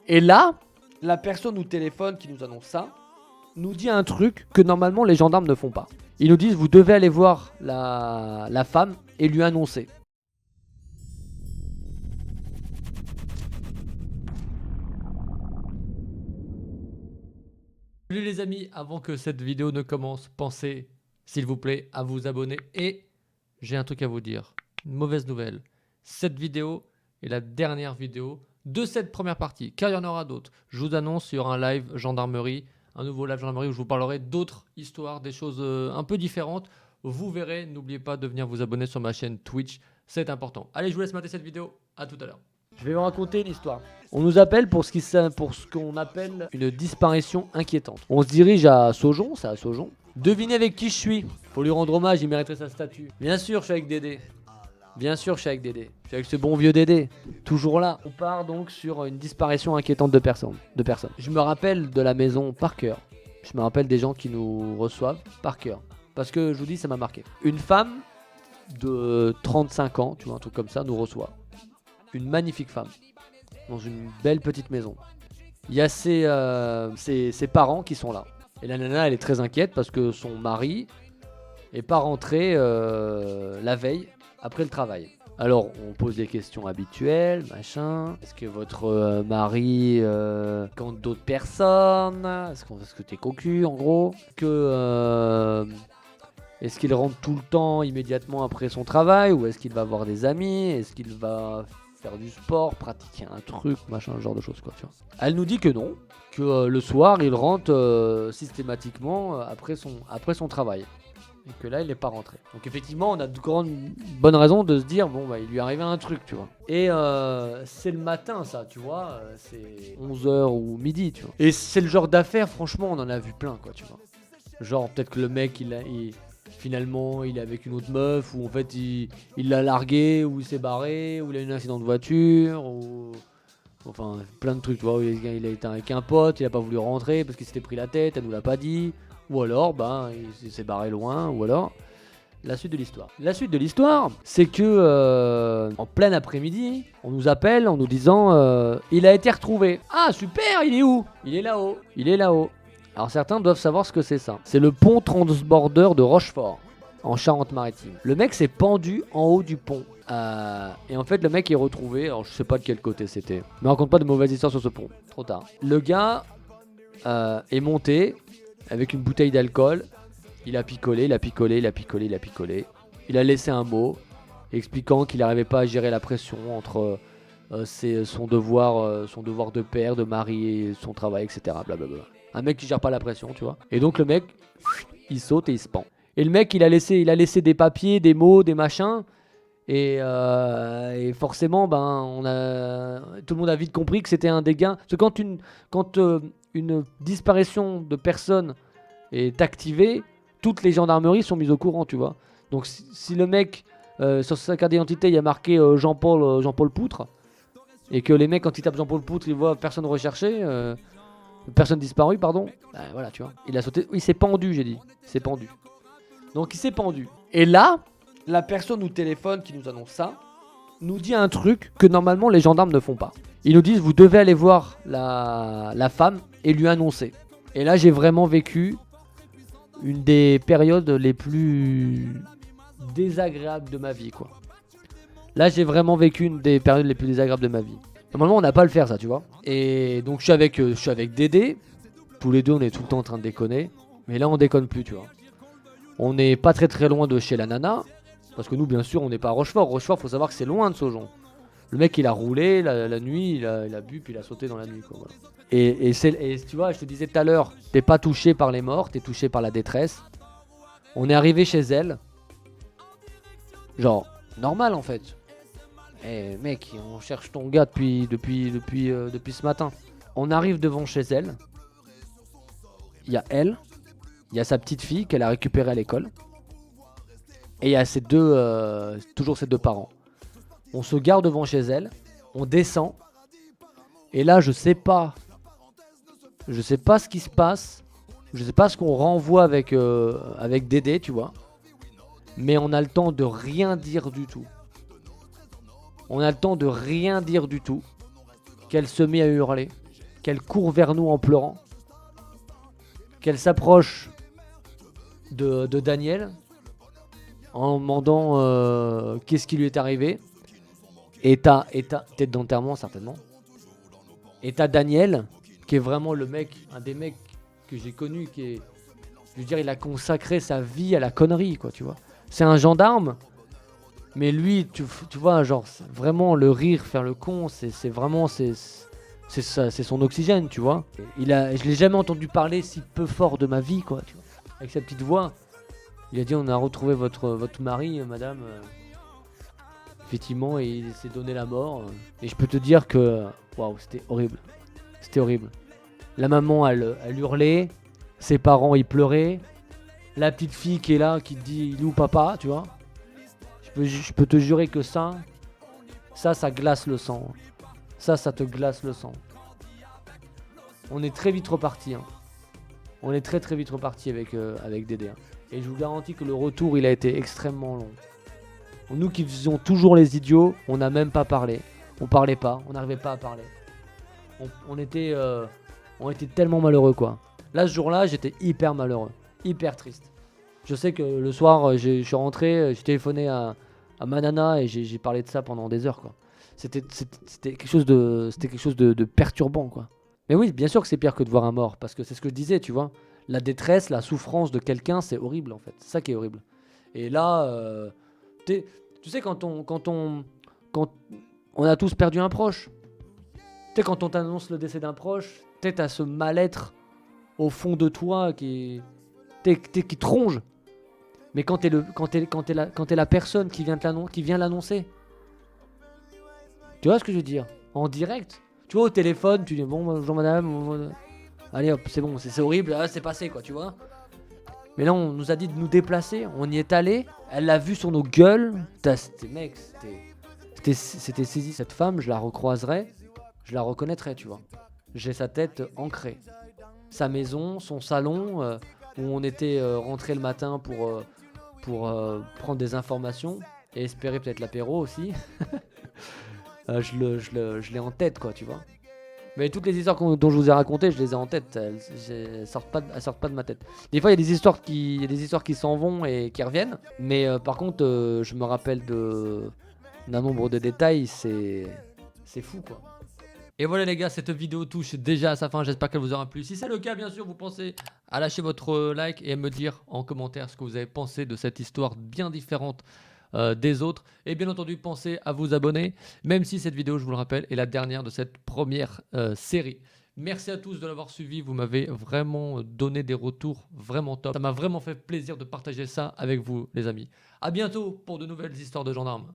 Et là, la personne au téléphone qui nous annonce ça nous dit un truc que normalement les gendarmes ne font pas. Ils nous disent vous devez aller voir la femme et lui annoncer. Salut les amis, avant que cette vidéo ne commence, pensez s'il vous plaît à vous abonner. Et j'ai un truc à vous dire, une mauvaise nouvelle. Cette vidéo est la dernière vidéo de cette première partie, car il y en aura d'autres. Je vous annonce, il y aura un live gendarmerie, un nouveau live gendarmerie où je vous parlerai d'autres histoires, des choses un peu différentes. Vous verrez, n'oubliez pas de venir vous abonner sur ma chaîne Twitch, c'est important. Allez, je vous laisse mater cette vidéo, à tout à l'heure. Je vais vous raconter une histoire. On nous appelle pour ce qu'on appelle une disparition inquiétante. On se dirige à Saujon, c'est à Saujon. Devinez avec qui je suis. Faut lui rendre hommage, il mériterait sa statue. Bien sûr, je suis avec Dédé. Bien sûr, je suis avec Dédé. Je suis avec ce bon vieux Dédé. Toujours là. On part donc sur une disparition inquiétante de personnes. Je me rappelle de la maison par cœur. Je me rappelle des gens qui nous reçoivent par cœur. Parce que je vous dis, ça m'a marqué. Une femme de 35 ans, tu vois, un truc comme ça, nous reçoit. Une magnifique femme. Dans une belle petite maison. Il y a ses parents qui sont là. Et la nana, elle est très inquiète parce que son mari est pas rentré la veille après le travail. Alors, on pose des questions habituelles, machin. Est-ce que votre mari compte d'autres personnes? Est-ce que t'es cocu, en gros? Est-ce qu'il rentre tout le temps immédiatement après son travail? Ou est-ce qu'il va voir des amis? Est-ce qu'il va faire du sport, pratiquer un truc, machin, ce genre de choses, quoi, tu vois. Elle nous dit que non, que le soir, il rentre systématiquement après son travail. Et que là, il n'est pas rentré. Donc effectivement, on a de bonnes raisons de se dire, bon, bah, il lui est arrivé un truc, tu vois. Et c'est le matin, ça, tu vois. C'est 11h ou midi, tu vois. Et c'est le genre d'affaire, franchement, on en a vu plein, quoi, tu vois. Genre, peut-être que le mec, finalement, il est avec une autre meuf, ou en fait, il l'a largué, ou il s'est barré, ou il a eu un accident de voiture, ou... Enfin, plein de trucs, tu vois. Il a été avec un pote, il a pas voulu rentrer parce qu'il s'était pris la tête, elle nous l'a pas dit. Ou alors, ben, il s'est barré loin, ou alors... La suite de l'histoire. La suite de l'histoire, c'est que en plein après-midi, on nous appelle en nous disant il a été retrouvé. Ah super, il est où? Il est là-haut. Il est là-haut. Alors certains doivent savoir ce que c'est ça. C'est le pont transborder de Rochefort, en Charente-Maritime. Le mec s'est pendu en haut du pont. Et en fait, le mec est retrouvé. Alors je sais pas de quel côté c'était. Mais raconte pas de mauvaises histoires sur ce pont. Trop tard. Le gars est monté avec une bouteille d'alcool. Il a picolé, il a picolé, il a picolé, il a picolé. Il a laissé un mot expliquant qu'il n'arrivait pas à gérer la pression entre son devoir de père, de mari et son travail, etc. Blablabla. Un mec qui gère pas la pression, tu vois. Et donc le mec, il saute et il se pend. Et le mec, il a laissé des papiers, des mots, des machins. Et forcément, ben, tout le monde a vite compris que c'était un dégain. Parce que quand une disparition de personne est activée, toutes les gendarmeries sont mises au courant, tu vois. Donc si le mec, sur sa carte d'identité, il y a marqué Jean-Paul Poutre, et que les mecs, quand ils tapent Jean-Paul Poutre, ils voient personne recherchée, personne disparue, pardon, bah, voilà, tu vois. Il a sauté, il s'est pendu, j'ai dit. Il s'est pendu. Donc il s'est pendu. Et là, la personne au téléphone qui nous annonce ça, nous dit un truc que normalement les gendarmes ne font pas. Ils nous disent, vous devez aller voir la femme et lui annoncer. Et là, j'ai vraiment vécu une des périodes les plus désagréables de ma vie, quoi. Là, j'ai vraiment vécu une des périodes les plus désagréables de ma vie. Normalement, on n'a pas à le faire, ça, tu vois. Et donc, je suis avec Dédé. Tous les deux, on est tout le temps en train de déconner. Mais là, on déconne plus, tu vois. On n'est pas très très loin de chez la nana. Parce que nous, bien sûr, on n'est pas à Rochefort. Rochefort, faut savoir que c'est loin de Saujon. Le mec, il a roulé la nuit, il a bu, puis il a sauté dans la nuit, quoi. Voilà. Et tu vois, je te disais tout à l'heure, t'es pas touché par les morts, t'es touché par la détresse. On est arrivé chez elle. Genre, normal en fait. Eh mec, on cherche ton gars depuis ce matin. On arrive devant chez elle. Il y a elle. Il y a sa petite fille qu'elle a récupérée à l'école. Et il y a toujours ses deux parents. On se gare devant chez elle. On descend. Et là, je sais pas ce qui se passe. Je sais pas ce qu'on renvoie avec Dédé, tu vois. Mais on a le temps de rien dire du tout. On a le temps de rien dire du tout. Qu'elle se met à hurler. qu'elle court vers nous en pleurant, qu'elle s'approche de Daniel en demandant qu'est-ce qui lui est arrivé. Et t'as tête d'enterrement certainement. Et t'as Daniel, qui est vraiment le mec, un des mecs que j'ai connu, qui est, je veux dire, il a consacré sa vie à la connerie, quoi, tu vois. C'est un gendarme, mais lui, tu vois, genre, vraiment le rire, faire le con, c'est vraiment, c'est son oxygène, tu vois. Je l'ai jamais entendu parler si peu fort de ma vie, quoi, tu vois. Avec sa petite voix, il a dit, on a retrouvé votre mari, madame. Effectivement, et il s'est donné la mort. Et je peux te dire que, waouh, c'était horrible. C'était horrible. La maman, elle hurlait. Ses parents, ils pleuraient. La petite fille qui est là, qui te dit, il est où papa, tu vois. Je peux te jurer que ça glace le sang. Ça te glace le sang. On est très vite reparti. Hein. On est très vite reparti avec Dédé. Hein. Et je vous garantis que le retour, il a été extrêmement long. Nous qui faisions toujours les idiots, on n'a même pas parlé. On parlait pas, on n'arrivait pas à parler. On était tellement malheureux, quoi. Là, ce jour-là, j'étais hyper malheureux, hyper triste. Je sais que le soir, je suis rentré, j'ai téléphoné à ma nana et j'ai parlé de ça pendant des heures, quoi. C'était quelque chose de perturbant, quoi. Mais oui, bien sûr que c'est pire que de voir un mort, parce que c'est ce que je disais, tu vois. La détresse, la souffrance de quelqu'un, c'est horrible, en fait. C'est ça qui est horrible. Et là, tu sais, quand on a tous perdu un proche, tu sais, quand on t'annonce le décès d'un proche, tu as ce mal-être au fond de toi qui te ronge. Mais quand t'es la personne qui vient l'annoncer, tu vois ce que je veux dire? En direct, tu vois, au téléphone, tu dis bon, bonjour madame, allez hop, c'est bon, c'est horrible, c'est passé, quoi, tu vois. Mais là, on nous a dit de nous déplacer, on y est allé, elle l'a vu sur nos gueules. C'était saisi. Cette femme, je la recroiserai, je la reconnaîtrai, tu vois. J'ai sa tête ancrée. Sa maison, son salon, où on était rentré le matin pour prendre des informations et espérer peut-être l'apéro aussi. Je l'ai en tête, quoi, tu vois. Mais toutes les histoires dont je vous ai racontées, je les ai en tête. Elles sortent pas de ma tête. Des fois, il y a des histoires qui s'en vont et qui reviennent. Mais par contre, je me rappelle d'un nombre de détails, c'est fou, quoi. Et voilà les gars, cette vidéo touche déjà à sa fin, j'espère qu'elle vous aura plu. Si c'est le cas, bien sûr, vous pensez à lâcher votre like et à me dire en commentaire ce que vous avez pensé de cette histoire bien différente des autres. Et bien entendu, pensez à vous abonner, même si cette vidéo, je vous le rappelle, est la dernière de cette première série. Merci à tous de l'avoir suivi, vous m'avez vraiment donné des retours vraiment top. Ça m'a vraiment fait plaisir de partager ça avec vous les amis. A bientôt pour de nouvelles histoires de gendarmes.